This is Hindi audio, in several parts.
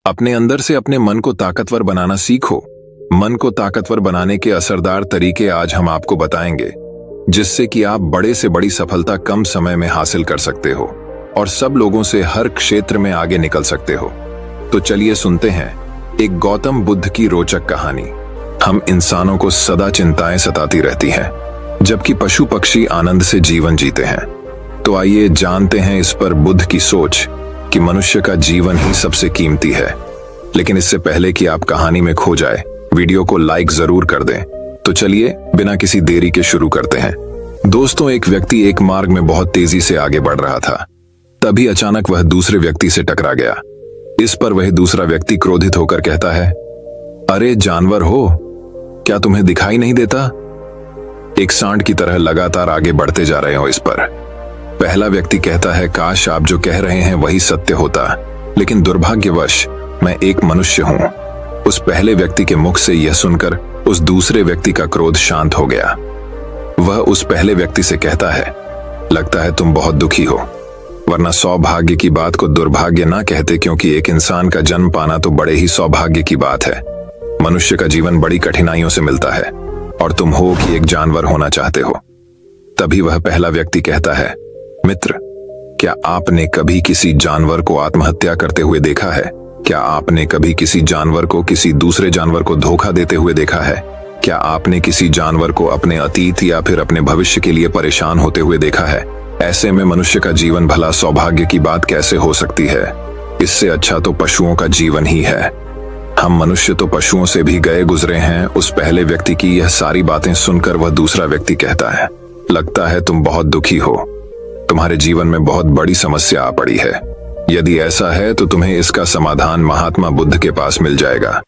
अपने अंदर से अपने मन को ताकतवर बनाना सीखो। मन को ताकतवर बनाने के असरदार तरीके आज हम आपको बताएंगे, जिससे कि आप बड़े से बड़ी सफलता कम समय में हासिल कर सकते हो और सब लोगों से हर क्षेत्र में आगे निकल सकते हो। तो चलिए सुनते हैं एक गौतम बुद्ध की रोचक कहानी। हम इंसानों को सदा चिंताएं सताती रहती हैं, जबकि पशु पक्षी आनंद से जीवन जीते हैं। तो आइए जानते हैं इस पर बुद्ध की सोच कि मनुष्य का जीवन ही सबसे कीमती है। लेकिन इससे पहले कि आप कहानी में खो जाए, वीडियो को लाइक जरूर कर दें। तो चलिए बिना किसी देरी के शुरू करते हैं। दोस्तों, एक व्यक्ति एक मार्ग में बहुत तेजी से आगे बढ़ रहा था। तभी अचानक वह दूसरे व्यक्ति से टकरा गया। इस पर वह दूसरा व्यक्ति क्रोधित होकर कहता है, अरे जानवर हो, क्या तुम्हें दिखाई नहीं देता? एक सांड की तरह लगातार आगे बढ़ते जा रहे हो। इस पर पहला व्यक्ति कहता है, काश आप जो कह रहे हैं वही सत्य होता, लेकिन दुर्भाग्यवश मैं एक मनुष्य हूं। उस पहले व्यक्ति के मुख से यह सुनकर उस दूसरे व्यक्ति का क्रोध शांत हो गया। वह उस पहले व्यक्ति से कहता है, लगता है तुम बहुत दुखी हो, वरना सौभाग्य की बात को दुर्भाग्य ना कहते, क्योंकि एक इंसान का जन्म पाना तो बड़े ही सौभाग्य की बात है। मनुष्य का जीवन बड़ी कठिनाइयों से मिलता है और तुम हो कि एक जानवर होना चाहते हो। तभी वह पहला व्यक्ति कहता है, मित्र, क्या आपने कभी किसी जानवर को आत्महत्या करते हुए देखा है? क्या आपने कभी किसी जानवर को किसी दूसरे जानवर को धोखा देते हुए देखा है? क्या आपने किसी जानवर को अपने अतीत या फिर अपने भविष्य के लिए परेशान होते हुए देखा है? ऐसे में मनुष्य का जीवन भला सौभाग्य की बात कैसे हो सकती है? इससे अच्छा तो पशुओं का जीवन ही है। हम मनुष्य तो पशुओं से भी गए गुजरे हैं। उस पहले व्यक्ति की यह सारी बातें सुनकर वह दूसरा व्यक्ति कहता है, लगता है तुम बहुत दुखी हो, तुम्हारे जीवन में बहुत बड़ी समस्या आ पड़ी है। यदि ऐसा है तो तुम्हें इसका समाधान महात्मा बुद्ध के पास मिल जाएगा,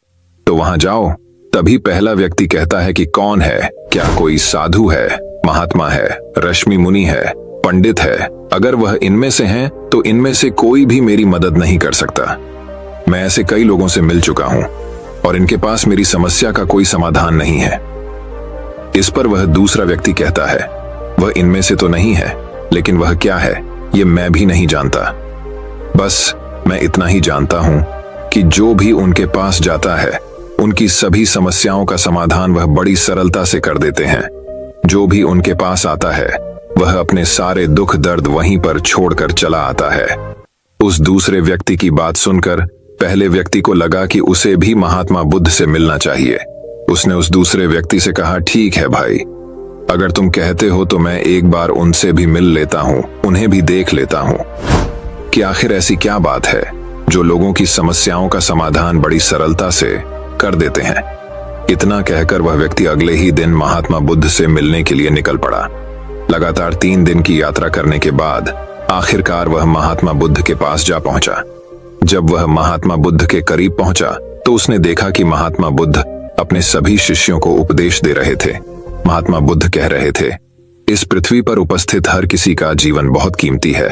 तो वहां जाओ। तभी पहला व्यक्ति कहता है कि कौन है? क्या कोई साधु है, महात्मा है, ऋषि मुनि है, पंडित है? अगर वह इनमें से हैं तो इनमें से कोई भी मेरी मदद नहीं कर सकता। मैं ऐसे कई लोगों से मिल चुका हूं और इनके पास मेरी समस्या का कोई समाधान नहीं है। इस पर वह दूसरा व्यक्ति कहता है, वह इनमें से तो नहीं है, लेकिन वह क्या है ये मैं भी नहीं जानता। बस मैं इतना ही जानता हूं कि जो भी उनके पास जाता है उनकी सभी समस्याओं का समाधान वह बड़ी सरलता से कर देते हैं। जो भी उनके पास आता है वह अपने सारे दुख दर्द वहीं पर छोड़कर चला आता है। उस दूसरे व्यक्ति की बात सुनकर पहले व्यक्ति को लगा कि उसे भी महात्मा बुद्ध से मिलना चाहिए। उसने उस दूसरे व्यक्ति से कहा, ठीक है भाई, अगर तुम कहते हो तो मैं एक बार उनसे भी मिल लेता हूं, उन्हें भी देख लेता हूं कि आखिर ऐसी क्या बात है जो लोगों की समस्याओं का समाधान बड़ी सरलता से कर देते हैं। इतना कहकर वह व्यक्ति अगले ही दिन महात्मा बुद्ध से मिलने के लिए निकल पड़ा। लगातार 3 दिन की यात्रा करने के बाद आखिरकार वह महात्मा बुद्ध के पास जा पहुंचा। जब वह महात्मा बुद्ध के करीब पहुंचा तो उसने देखा कि महात्मा बुद्ध अपने सभी शिष्यों को उपदेश दे रहे थे। महात्मा बुद्ध कह रहे थे, इस पृथ्वी पर उपस्थित हर किसी का जीवन बहुत कीमती है,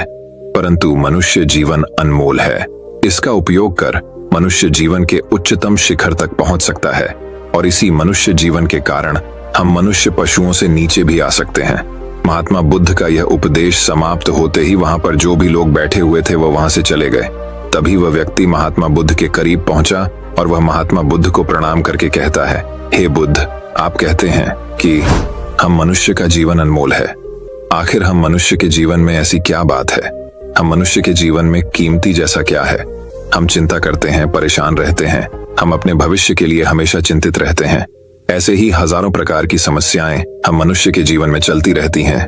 परंतु मनुष्य जीवन अनमोल है। इसका उपयोग कर मनुष्य जीवन के उच्चतम शिखर तक पहुंच सकता है और इसी मनुष्य जीवन के कारण हम मनुष्य पशुओं से नीचे भी आ सकते हैं। महात्मा बुद्ध का यह उपदेश समाप्त होते ही वहां पर जो भी लोग बैठे हुए थे वह वहां से चले गए। तभी वह व्यक्ति महात्मा बुद्ध के करीब पहुंचा और वह महात्मा बुद्ध को प्रणाम करके कहता है, हे बुद्ध, आप कहते हैं कि हम मनुष्य का जीवन अनमोल है। आखिर हम मनुष्य के जीवन में ऐसी क्या बात है? हम मनुष्य के जीवन में कीमती जैसा क्या है? हम चिंता करते हैं, परेशान रहते हैं, हम अपने भविष्य के लिए हमेशा चिंतित रहते हैं। ऐसे ही हजारों प्रकार की समस्याएं हम मनुष्य के जीवन में चलती रहती हैं।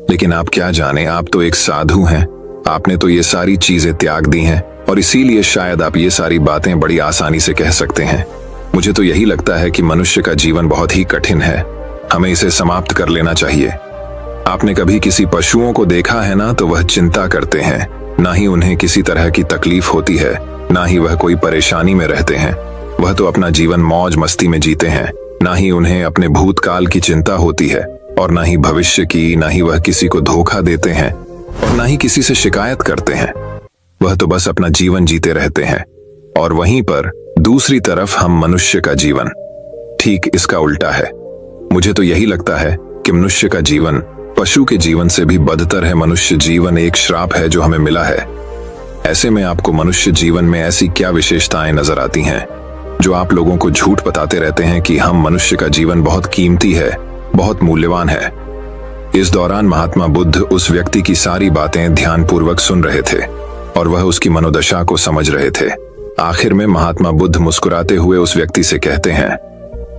लेकिन आप क्या जाने, आप तो एक साधु हैं। आपने तो ये सारी चीजें त्याग दी हैं और इसीलिए शायद आप ये सारी बातें बड़ी आसानी से कह सकते हैं। मुझे तो यही लगता है कि मनुष्य का जीवन बहुत ही कठिन है, हमें इसे समाप्त कर लेना चाहिए। आपने कभी किसी पशुओं को देखा है ना, तो वह चिंता करते हैं, ना ही उन्हें किसी तरह की तकलीफ होती है, ना ही वह कोई परेशानी में रहते हैं। वह तो अपना जीवन मौज मस्ती में जीते हैं, ना ही उन्हें अपने भूतकाल की चिंता होती है और ना ही भविष्य की। ना ही वह किसी को धोखा देते हैं और ना ही किसी से शिकायत करते हैं। वह तो बस अपना जीवन जीते रहते हैं। और वहीं पर दूसरी तरफ हम मनुष्य का जीवन ठीक इसका उल्टा है। मुझे तो यही लगता है कि मनुष्य का जीवन पशु के जीवन से भी बदतर है। मनुष्य जीवन एक श्राप है जो हमें मिला है। ऐसे में आपको मनुष्य जीवन में ऐसी क्या विशेषताएं नजर आती हैं जो आप लोगों को झूठ बताते रहते हैं कि हम मनुष्य का जीवन बहुत कीमती है, बहुत मूल्यवान है। इस दौरान महात्मा बुद्ध उस व्यक्ति की सारी बातें ध्यानपूर्वक सुन रहे थे और वह उसकी मनोदशा को समझ रहे थे। आखिर में महात्मा बुद्ध मुस्कुराते हुए उस व्यक्ति से कहते हैं,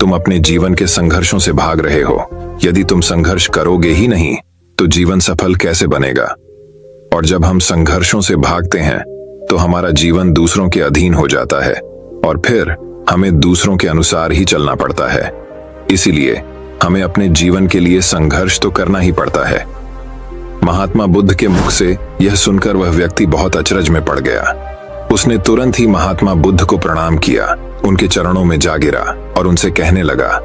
तुम अपने जीवन के संघर्षों से भाग रहे हो। यदि तुम संघर्ष करोगे ही नहीं तो जीवन सफल कैसे बनेगा? और जब हम संघर्षों से भागते हैं तो हमारा जीवन दूसरों के अधीन हो जाता है और फिर हमें दूसरों के अनुसार ही चलना पड़ता है। इसीलिए हमें अपने जीवन के लिए संघर्ष तो करना ही पड़ता है। महात्मा बुद्ध के मुख से यह सुनकर वह व्यक्ति बहुत अचरज में पड़ गया। उसने तुरंत ही महात्मा बुद्ध को प्रणाम किया, उनके चरणों में जा गिरा और उनसे कहने लगा,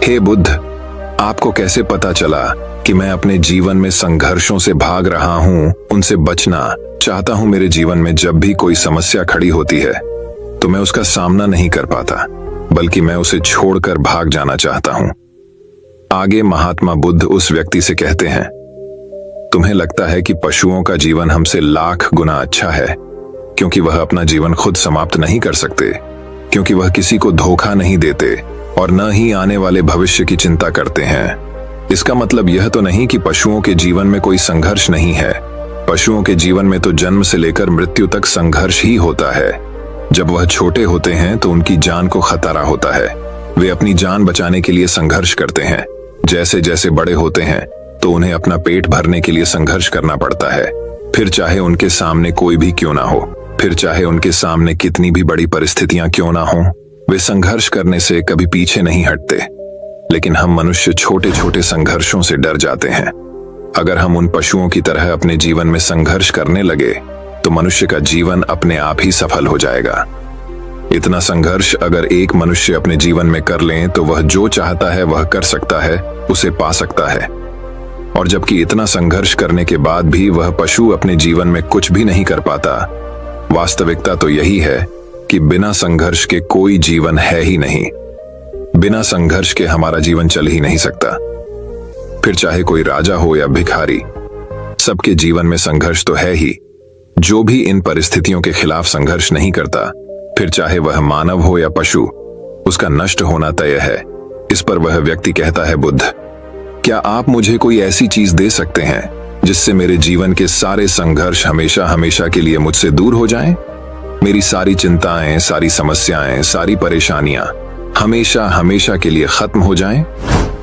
हे बुद्ध, आपको कैसे पता चला कि मैं अपने जीवन में संघर्षों से भाग रहा हूं, उनसे बचना चाहता हूं? मेरे जीवन में जब भी कोई समस्या खड़ी होती है तो मैं उसका सामना नहीं कर पाता, बल्कि मैं उसे छोड़कर भाग जाना चाहता हूं। आगे महात्मा बुद्ध उस व्यक्ति से कहते हैं, तुम्हें लगता है कि पशुओं का जीवन हमसे लाख गुना अच्छा है, क्योंकि वह अपना जीवन खुद समाप्त नहीं कर सकते, क्योंकि वह किसी को धोखा नहीं देते और न ही आने वाले भविष्य की चिंता करते हैं। इसका मतलब यह तो नहीं कि पशुओं के जीवन में कोई संघर्ष नहीं है। पशुओं के जीवन में तो जन्म से लेकर मृत्यु तक संघर्ष ही होता है। जब वह छोटे होते हैं तो उनकी जान को खतरा होता है, वे अपनी जान बचाने के लिए संघर्ष करते हैं। जैसे जैसे बड़े होते हैं तो उन्हें अपना पेट भरने के लिए संघर्ष करना पड़ता है, फिर चाहे उनके सामने कोई भी क्यों ना हो, फिर चाहे उनके सामने कितनी भी बड़ी परिस्थितियां क्यों ना हो, वे संघर्ष करने से कभी पीछे नहीं हटते। लेकिन हम मनुष्य छोटे छोटे संघर्षों से डर जाते हैं। अगर हम उन पशुओं की तरह अपने जीवन में संघर्ष करने लगे तो मनुष्य का जीवन अपने आप ही सफल हो जाएगा। इतना संघर्ष अगर एक मनुष्य अपने जीवन में कर ले तो वह जो चाहता है वह कर सकता है, उसे पा सकता है। और जबकि इतना संघर्ष करने के बाद भी वह पशु अपने जीवन में कुछ भी नहीं कर पाता, वास्तविकता तो यही है कि बिना संघर्ष के कोई जीवन है ही नहीं। बिना संघर्ष के हमारा जीवन चल ही नहीं सकता। फिर चाहे कोई राजा हो या भिखारी, सबके जीवन में संघर्ष तो है ही। जो भी इन परिस्थितियों के खिलाफ संघर्ष नहीं करता, फिर चाहे वह मानव हो या पशु, उसका नष्ट होना तय है। इस पर वह व्यक्ति कहता है, बुद्ध, क्या आप मुझे कोई ऐसी चीज दे सकते हैं जिससे मेरे जीवन के सारे संघर्ष हमेशा हमेशा के लिए मुझसे दूर हो जाएं? मेरी सारी चिंताएं, सारी समस्याएं, सारी परेशानियां हमेशा हमेशा के लिए खत्म हो जाएं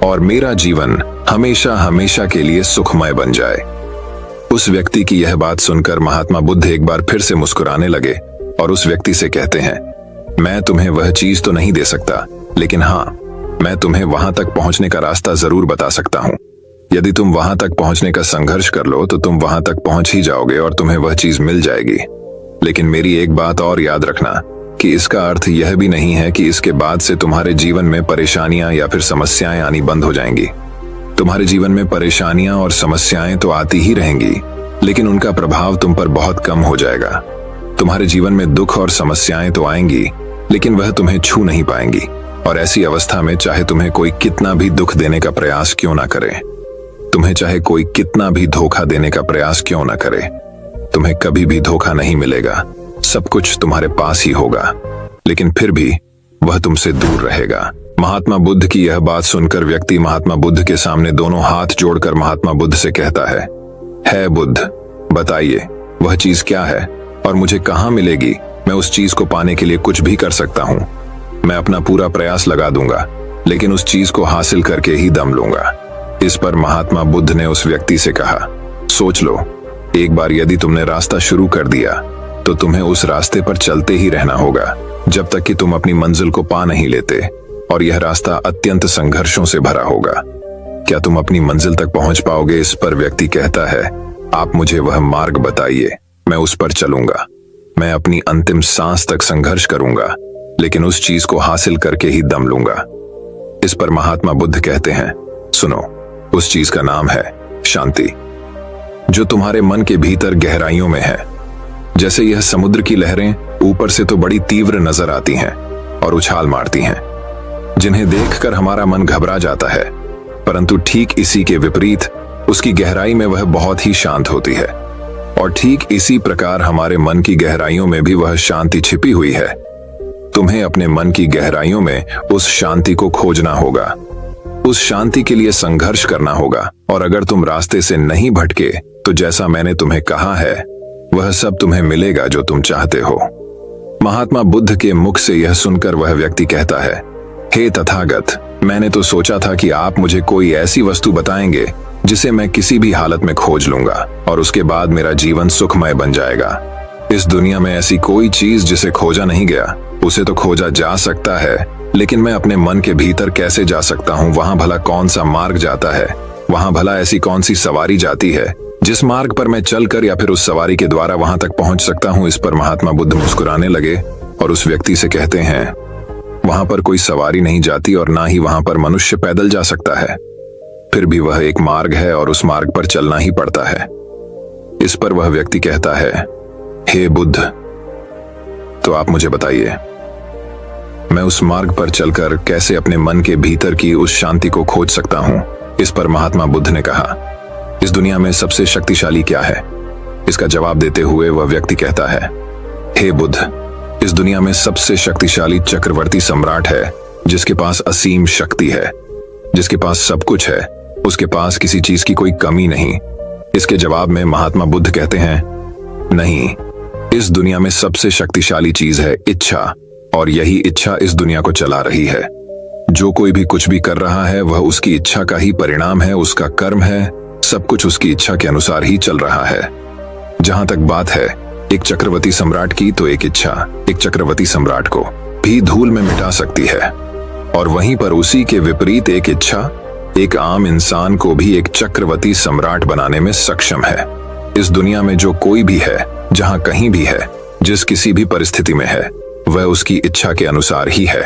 और मेरा जीवन हमेशा हमेशा के लिए सुखमय बन जाए। उस व्यक्ति की यह बात सुनकर महात्मा बुद्ध एक बार फिर से मुस्कुराने लगे और उस व्यक्ति से कहते हैं, मैं तुम्हें वह चीज तो नहीं दे सकता, लेकिन हाँ, मैं तुम्हें वहां तक पहुंचने का रास्ता जरूर बता सकता हूं। यदि तुम वहां तक पहुंचने का संघर्ष कर लो तो तुम वहां तक पहुंच ही जाओगे और तुम्हें वह चीज मिल जाएगी। लेकिन मेरी एक बात और याद रखना कि इसका अर्थ यह भी नहीं है कि इसके बाद से तुम्हारे जीवन में परेशानियां या फिर समस्याएं आनी बंद हो जाएंगी। तुम्हारे जीवन में परेशानियां और समस्याएं तो आती ही रहेंगी, लेकिन उनका प्रभाव तुम पर बहुत कम हो जाएगा। तुम्हारे जीवन में दुख और समस्याएं तो आएंगी, लेकिन वह तुम्हें छू नहीं पाएंगी। और ऐसी अवस्था में चाहे तुम्हें कोई कितना भी दुख देने का प्रयास क्यों ना करे, तुम्हें चाहे कोई कितना भी धोखा देने का प्रयास क्यों ना करे, तुम्हें कभी भी धोखा नहीं मिलेगा। सब कुछ तुम्हारे पास ही होगा, लेकिन फिर भी वह तुमसे दूर रहेगा। महात्मा बुद्ध की यह बात सुनकर व्यक्ति महात्मा बुद्ध के सामने दोनों हाथ जोड़कर महात्मा बुद्ध से कहता है बुद्ध, बताइए वह चीज क्या है और मुझे कहां मिलेगी? मैं उस चीज को पाने के लिए कुछ भी कर सकता हूं। मैं अपना पूरा प्रयास लगा दूंगा, लेकिन उस चीज को हासिल करके ही दम लूंगा। इस पर महात्मा बुद्ध ने उस व्यक्ति से कहा, सोच लो, एक बार यदि तुमने रास्ता शुरू कर दिया तो तुम्हें उस रास्ते पर चलते ही रहना होगा जब तक कि तुम अपनी मंजिल को पा नहीं लेते, और यह रास्ता अत्यंत संघर्षों से भरा होगा। क्या तुम अपनी मंजिल तक पहुंच पाओगे? इस पर व्यक्ति कहता है, आप मुझे वह मार्ग बताइए, मैं उस पर चलूंगा। मैं अपनी अंतिम सांस तक संघर्ष करूंगा, लेकिन उस चीज को हासिल करके ही दम लूंगा। इस पर महात्मा बुद्ध कहते हैं, सुनो, उस चीज का नाम है शांति, जो तुम्हारे मन के भीतर गहराइयों में है। जैसे यह समुद्र की लहरें ऊपर से तो बड़ी तीव्र नजर आती हैं और उछाल मारती हैं, जिन्हें देखकर हमारा मन घबरा जाता है, परंतु ठीक इसी के विपरीत उसकी गहराई में वह बहुत ही शांत होती है। और ठीक इसी प्रकार हमारे मन की गहराइयों में भी वह शांति छिपी हुई है। तुम्हें अपने मन की गहराइयों में उस शांति को खोजना होगा, उस शांति के लिए संघर्ष करना होगा। और अगर तुम रास्ते से नहीं भटके तो जैसा मैंने तुम्हें कहा है वह सब तुम्हें मिलेगा जो तुम चाहते हो। महात्मा बुद्ध के मुख से यह सुनकर वह व्यक्ति कहता है, हे तथागत, मैंने तो सोचा था कि आप मुझे कोई ऐसी वस्तु बताएंगे जिसे मैं किसी भी हालत में खोज लूंगा और उसके बाद मेरा जीवन सुखमय बन जाएगा। इस दुनिया में ऐसी कोई चीज जिसे खोजा नहीं गया। उसे तो खोजा जा सकता है, लेकिन मैं अपने मन के भीतर कैसे जा सकता हूँ? वहां भला कौन सा मार्ग जाता है? वहां भला ऐसी कौन सी सवारी जाती है जिस मार्ग पर मैं चलकर या फिर उस सवारी के द्वारा वहां तक पहुंच सकता हूँ? इस पर महात्मा बुद्ध मुस्कुराने लगे और उस व्यक्ति से कहते हैं, वहां पर कोई सवारी नहीं जाती और ना ही वहां पर मनुष्य पैदल जा सकता है। फिर भी वह एक मार्ग है और उस मार्ग पर चलना ही पड़ता है। इस पर वह व्यक्ति कहता है, हे बुद्ध, तो आप मुझे बताइए, मैं उस मार्ग पर चलकर कैसे अपने मन के भीतर की उस शांति को खोज सकता हूं? इस पर महात्मा बुद्ध ने कहा, इस दुनिया में सबसे शक्तिशाली क्या है? इसका जवाब देते हुए वह व्यक्ति कहता है, हे बुद्ध, इस दुनिया में सबसे शक्तिशाली चक्रवर्ती सम्राट है जिसके पास असीम शक्ति है, जिसके पास सब कुछ है, उसके पास किसी चीज की कोई कमी नहीं। इसके जवाब में महात्मा बुद्ध कहते हैं, नहीं, इस दुनिया में सबसे शक्तिशाली चीज है इच्छा, और यही इच्छा इस दुनिया को चला रही है। जो कोई भी कुछ भी कर रहा है वह उसकी इच्छा का ही परिणाम है, उसका कर्म है, सब कुछ उसकी इच्छा के अनुसार ही चल रहा है। जहां तक बात है एक चक्रवर्ती सम्राट की, तो एक इच्छा एक चक्रवर्ती सम्राट को भी धूल में मिटा सकती है, और वहीं पर उसी के विपरीत एक इच्छा एक आम इंसान को भी एक चक्रवर्ती सम्राट बनाने में सक्षम है। इस दुनिया में जो कोई भी है, जहां कहीं भी है, जिस किसी भी परिस्थिति में है, वह उसकी इच्छा के अनुसार ही है,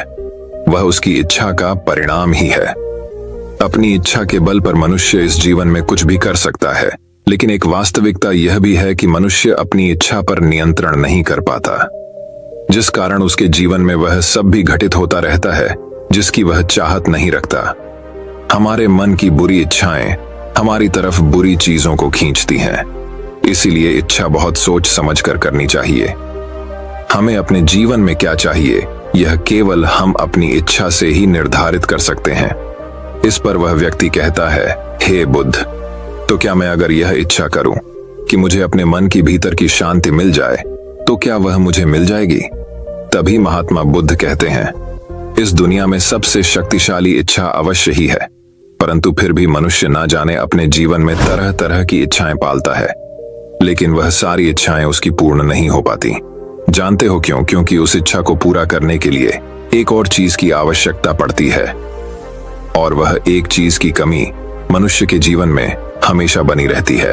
वह उसकी इच्छा का परिणाम ही है। अपनी इच्छा के बल पर मनुष्य इस जीवन में कुछ भी कर सकता है, लेकिन एक वास्तविकता यह भी है कि मनुष्य अपनी इच्छा पर नियंत्रण नहीं कर पाता, जिस कारण उसके जीवन में वह सब भी घटित होता रहता है जिसकी वह चाहत नहीं रखता। हमारे मन की बुरी इच्छाएं हमारी तरफ बुरी चीजों को खींचती हैं, इसीलिए इच्छा बहुत सोच समझ कर करनी चाहिए। हमें अपने जीवन में क्या चाहिए यह केवल हम अपनी इच्छा से ही निर्धारित कर सकते हैं। इस पर वह व्यक्ति कहता है, हे बुद्ध, तो क्या मैं अगर यह इच्छा करूं कि मुझे अपने मन की भीतर की शांति मिल जाए तो क्या वह मुझे मिल जाएगी? तभी महात्मा बुद्ध कहते हैं, इस दुनिया में सबसे शक्तिशाली इच्छा अवश्य ही है, परंतु फिर भी मनुष्य ना जाने अपने जीवन में तरह तरह की इच्छाएं पालता है, लेकिन वह सारी इच्छाएं उसकी पूर्ण नहीं हो पाती। जानते हो क्यों? क्योंकि उस इच्छा को पूरा करने के लिए एक और चीज की आवश्यकता पड़ती है, और वह एक चीज की कमी मनुष्य के जीवन में हमेशा बनी रहती है।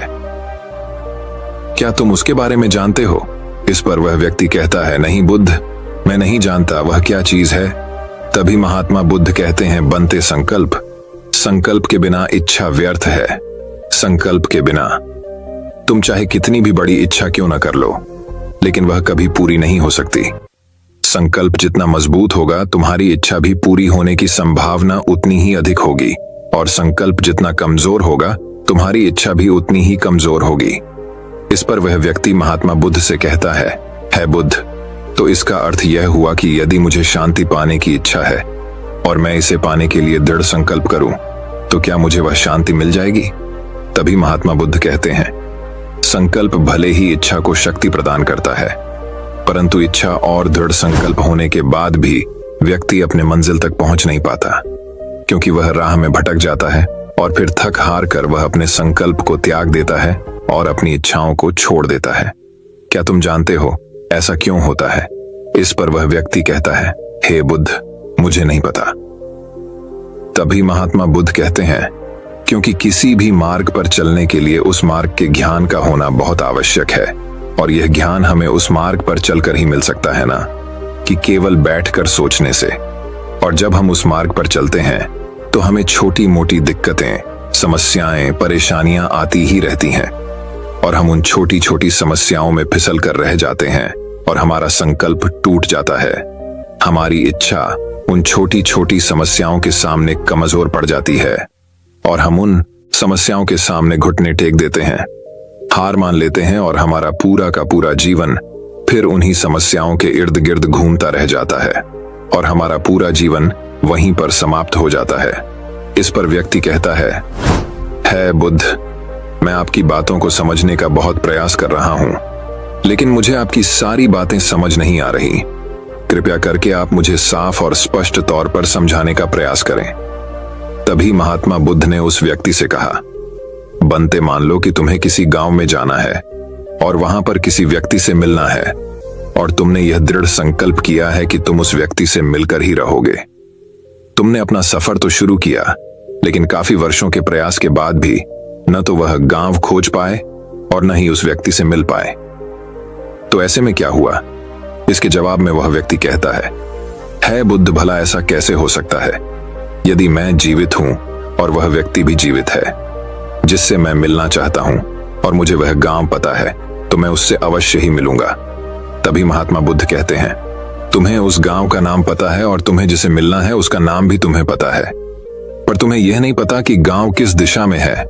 क्या तुम उसके बारे में जानते हो? इस पर वह व्यक्ति कहता है, नहीं बुद्ध, मैं नहीं जानता, वह क्या चीज है? तभी महात्मा बुद्ध कहते हैं, बनते संकल्प। संकल्प के बिना इच्छा व्यर्थ है। संकल्प के बिना तुम चाहे कितनी भी बड़ी इच्छा क्यों न कर लो, लेकिन वह कभी पूरी नहीं हो सकती। संकल्प जितना मजबूत होगा, तुम्हारी इच्छा भी पूरी होने की संभावना उतनी ही अधिक होगी, और संकल्प जितना कमजोर होगा, तुम्हारी इच्छा भी उतनी ही कमजोर होगी। इस पर वह व्यक्ति महात्मा बुद्ध से कहता है बुद्ध, तो इसका अर्थ यह हुआ कि यदि मुझे शांति पाने की इच्छा है और मैं इसे पाने के लिए दृढ़ संकल्प करूं, तो क्या मुझे वह शांति मिल जाएगी? तभी महात्मा बुद्ध कहते हैं, संकल्प भले ही इच्छा को शक्ति प्रदान करता है, परंतु इच्छा और दृढ़ संकल्प होने के बाद भी व्यक्ति अपने मंजिल तक पहुंच नहीं पाता, क्योंकि वह राह में भटक जाता है और फिर थक हार कर वह अपने संकल्प को त्याग देता है और अपनी इच्छाओं को छोड़ देता है। क्या तुम जानते हो ऐसा क्यों होता है? इस पर वह व्यक्ति कहता है, हे बुद्ध, मुझे नहीं पता। तभी महात्मा बुद्ध कहते हैं, क्योंकि किसी भी मार्ग पर चलने के लिए उस मार्ग के ज्ञान का होना बहुत आवश्यक है, और यह ज्ञान हमें उस मार्ग पर चलकर ही मिल सकता है ना कि केवल बैठकर सोचने से। और जब हम उस मार्ग पर चलते हैं तो हमें छोटी मोटी दिक्कतें, समस्याएं, परेशानियां आती ही रहती हैं, और हम उन छोटी छोटी समस्याओं में फिसल कर रह जाते हैं और हमारा संकल्प टूट जाता है। हमारी इच्छा उन छोटी छोटी समस्याओं के सामने कमजोर पड़ जाती है और हम उन समस्याओं के सामने घुटने टेक देते हैं। हार मान लेते हैं और हमारा पूरा का पूरा जीवन फिर उन्हीं समस्याओं के इर्द गिर्द घूमता रह जाता है और हमारा पूरा जीवन वहीं पर समाप्त हो जाता है। इस पर व्यक्ति कहता है बुद्ध, मैं आपकी बातों को समझने का बहुत प्रयास कर रहा हूं, लेकिन मुझे आपकी सारी बातें समझ नहीं आ रही। कृपया करके आप मुझे साफ और स्पष्ट तौर पर समझाने का प्रयास करें। तभी महात्मा बुद्ध ने उस व्यक्ति से कहा, बनते मान लो कि तुम्हें किसी गांव में जाना है और वहां पर किसी व्यक्ति से मिलना है और तुमने यह दृढ़ संकल्प किया है कि तुम उस व्यक्ति से मिलकर ही रहोगे। तुमने अपना सफर तो शुरू किया, लेकिन काफी वर्षों के प्रयास के बाद भी न तो वह गांव खोज पाए और न ही उस व्यक्ति से मिल पाए। तो ऐसे में क्या हुआ? इसके जवाब में वह व्यक्ति कहता है बुद्ध, भला ऐसा कैसे हो सकता है? यदि मैं जीवित हूं और वह व्यक्ति भी जीवित है जिससे मैं मिलना चाहता हूं और मुझे वह गांव पता है, तो मैं उससे अवश्य ही मिलूंगा। तभी महात्मा बुद्ध कहते हैं, तुम्हें उस गांव का नाम पता है और तुम्हें जिसे मिलना है उसका नाम भी तुम्हें पता है, पर तुम्हें यह नहीं पता कि गांव किस दिशा में है।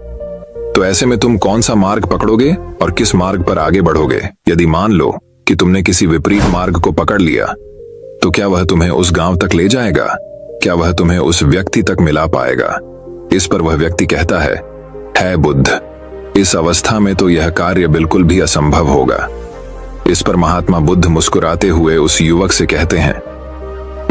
तो ऐसे में तुम कौन सा मार्ग पकड़ोगे और किस मार्ग पर आगे बढ़ोगे? यदि मान लो कि तुमने किसी विपरीत मार्ग को पकड़ लिया, तो क्या वह तुम्हें उस गांव तक ले जाएगा? क्या वह तुम्हें उस व्यक्ति तक मिला पाएगा? इस पर वह व्यक्ति कहता है बुद्ध, इस अवस्था में तो यह कार्य बिल्कुल भी असंभव होगा। इस पर महात्मा बुद्ध मुस्कुराते हुए उस युवक से कहते हैं,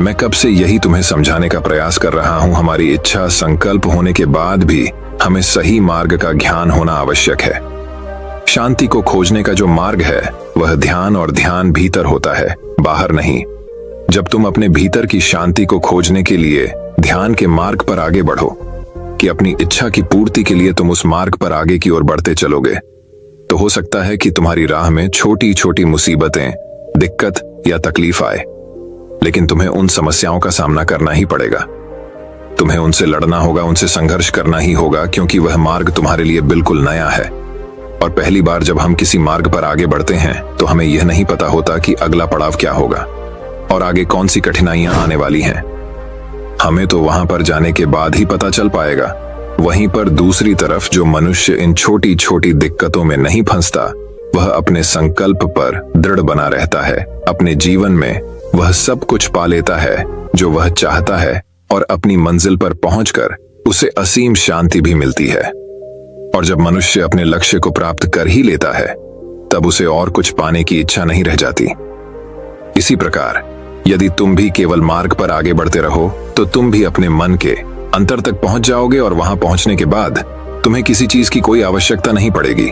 मैं कब से यही तुम्हें समझाने का प्रयास कर रहा हूं। हमारी इच्छा संकल्प होने के बाद भी हमें सही मार्ग का ज्ञान होना आवश्यक है। शांति को खोजने का जो मार्ग है वह ध्यान, और ध्यान भीतर होता है, बाहर नहीं। जब तुम अपने भीतर की शांति को खोजने के लिए ध्यान के मार्ग पर आगे बढ़ो कि अपनी इच्छा की पूर्ति के लिए तुम उस मार्ग पर आगे की ओर बढ़ते चलोगे, तो हो सकता है कि तुम्हारी राह में छोटी छोटी मुसीबतें, दिक्कत या तकलीफ आए, लेकिन तुम्हें उन समस्याओं का सामना करना ही पड़ेगा। तुम्हें उनसे लड़ना होगा, उनसे संघर्ष करना ही होगा, क्योंकि वह मार्ग तुम्हारे लिए बिल्कुल नया है। और पहली बार जब हम किसी मार्ग पर आगे बढ़ते हैं तो हमें यह नहीं पता होता कि अगला पड़ाव क्या होगा और आगे कौन सी कठिनाइयां आने वाली हैं। हमें तो वहां पर जाने के बाद ही पता चल पाएगा। वहीं पर दूसरी तरफ जो मनुष्य इन छोटी छोटी दिक्कतों में नहीं फंसता, वह अपने संकल्प पर दृढ़ बना रहता है। अपने जीवन में वह सब कुछ पा लेता है जो वह चाहता है और अपनी मंजिल पर पहुंचकर उसे असीम शांति भी मिलती है। और जब मनुष्य अपने लक्ष्य को प्राप्त कर ही लेता है, तब उसे और कुछ पाने की इच्छा नहीं रह जाती। इसी प्रकार यदि तुम भी केवल मार्ग पर आगे बढ़ते रहो, तो तुम भी अपने मन के अंतर तक पहुंच जाओगे और वहां पहुंचने के बाद तुम्हें किसी चीज की कोई आवश्यकता नहीं पड़ेगी।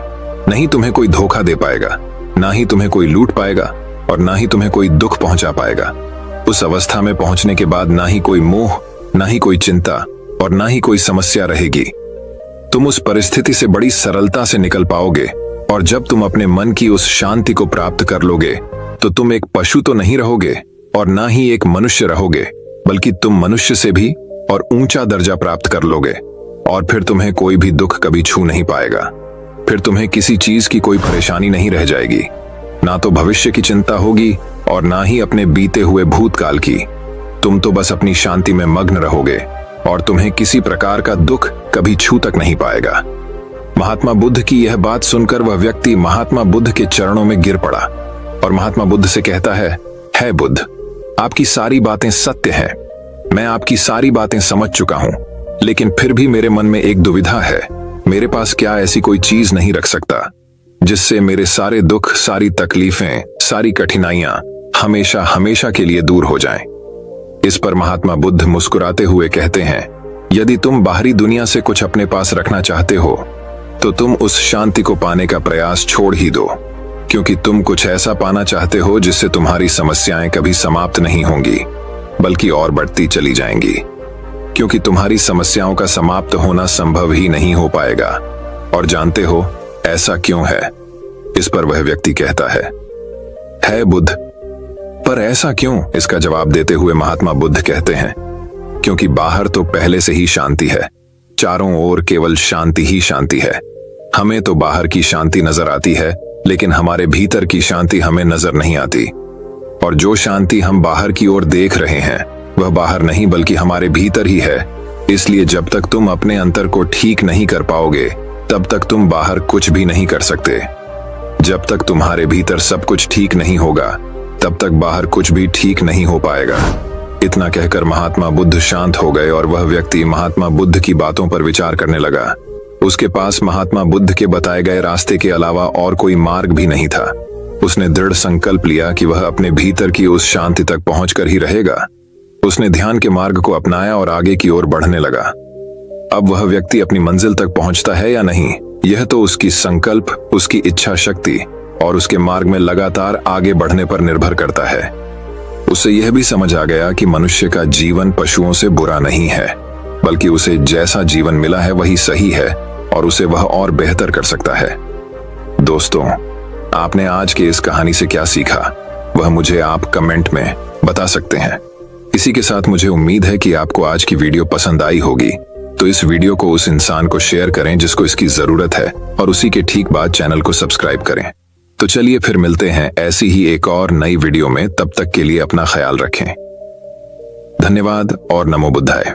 नहीं तुम्हें कोई धोखा दे पाएगा, ना ही तुम्हें कोई लूट पाएगा और ना ही तुम्हें कोई दुख पहुंचा पाएगा। उस अवस्था में पहुंचने के बाद ना ही कोई मोह, ना ही कोई चिंता और ना ही कोई समस्या रहेगी। तुम उस परिस्थिति से बड़ी सरलता से निकल पाओगे। और जब तुम अपने मन की उस शांति को प्राप्त कर लोगे, तो तुम एक पशु तो नहीं रहोगे और ना ही एक मनुष्य रहोगे, बल्कि तुम मनुष्य से भी और ऊंचा दर्जा प्राप्त कर लोगे। और फिर तुम्हें कोई भी दुख कभी छू नहीं पाएगा। फिर तुम्हें किसी चीज की कोई परेशानी नहीं रह जाएगी, ना तो भविष्य की चिंता होगी और ना ही अपने बीते हुए भूतकाल की। तुम तो बस अपनी शांति में मग्न रहोगे और तुम्हें किसी प्रकार का दुख कभी छू तक नहीं पाएगा। महात्मा बुद्ध की यह बात सुनकर वह व्यक्ति महात्मा बुद्ध के चरणों में गिर पड़ा और महात्मा बुद्ध से कहता है बुद्ध, आपकी सारी बातें सत्य हैं। मैं आपकी सारी बातें समझ चुका हूं, लेकिन फिर भी मेरे मन में एक दुविधा है। मेरे पास क्या ऐसी कोई चीज नहीं रख सकता जिससे मेरे सारे दुख, सारी तकलीफें, सारी कठिनाइयां हमेशा हमेशा के लिए दूर हो जाएं। इस पर महात्मा बुद्ध मुस्कुराते हुए कहते हैं, यदि तुम बाहरी दुनिया से कुछ अपने पास रखना चाहते हो, तो तुम उस शांति को पाने का प्रयास छोड़ ही दो, क्योंकि तुम कुछ ऐसा पाना चाहते हो जिससे तुम्हारी समस्याएं कभी समाप्त नहीं होंगी, बल्कि और बढ़ती चली जाएंगी। क्योंकि तुम्हारी समस्याओं का समाप्त होना संभव ही नहीं हो पाएगा। और जानते हो ऐसा क्यों है? इस पर वह व्यक्ति कहता है बुद्ध, पर ऐसा क्यों? इसका जवाब देते हुए महात्मा बुद्ध कहते हैं, क्योंकि बाहर तो पहले से ही शांति है, चारों ओर केवल शांति ही शांति है। हमें तो बाहर की शांति नजर आती है, लेकिन हमारे भीतर की शांति हमें नजर नहीं आती। और जो शांति हम बाहर की ओर देख रहे हैं, वह बाहर नहीं बल्कि हमारे भीतर ही है। इसलिए जब तक तुम अपने अंतर को ठीक नहीं कर पाओगे, तब तक तुम बाहर कुछ भी नहीं कर सकते। जब तक तुम्हारे भीतर सब कुछ ठीक नहीं होगा, तब तक बाहर कुछ भी ठीक नहीं हो पाएगा। इतना कहकर महात्मा बुद्ध शांत हो गए और वह व्यक्ति महात्मा बुद्ध की बातों पर विचार करने लगा। उसके पास महात्मा बुद्ध के बताए गए रास्ते के अलावा और कोई मार्ग भी नहीं था। उसने दृढ़ संकल्प लिया कि वह अपने भीतर की उस शांति तक पहुंचकर ही रहेगा। उसने ध्यान के मार्ग को अपनाया और आगे की ओर बढ़ने लगा। अब वह व्यक्ति अपनी मंजिल तक पहुंचता है या नहीं, यह तो उसकी संकल्प, उसकी इच्छा शक्ति और उसके मार्ग में लगातार आगे बढ़ने पर निर्भर करता है। उसे यह भी समझ आ गया कि मनुष्य का जीवन पशुओं से बुरा नहीं है, बल्कि उसे जैसा जीवन मिला है वही सही है और उसे वह और बेहतर कर सकता है। दोस्तों, आपने आज की इस कहानी से क्या सीखा, वह मुझे आप कमेंट में बता सकते हैं। इसी के साथ मुझे उम्मीद है कि आपको आज की वीडियो पसंद आई होगी, तो इस वीडियो को उस इंसान को शेयर करें जिसको इसकी जरूरत है और उसी के ठीक बाद चैनल को सब्सक्राइब करें। तो चलिए फिर मिलते हैं ऐसी ही एक और नई वीडियो में। तब तक के लिए अपना ख्याल रखें। धन्यवाद और नमो बुद्धाय।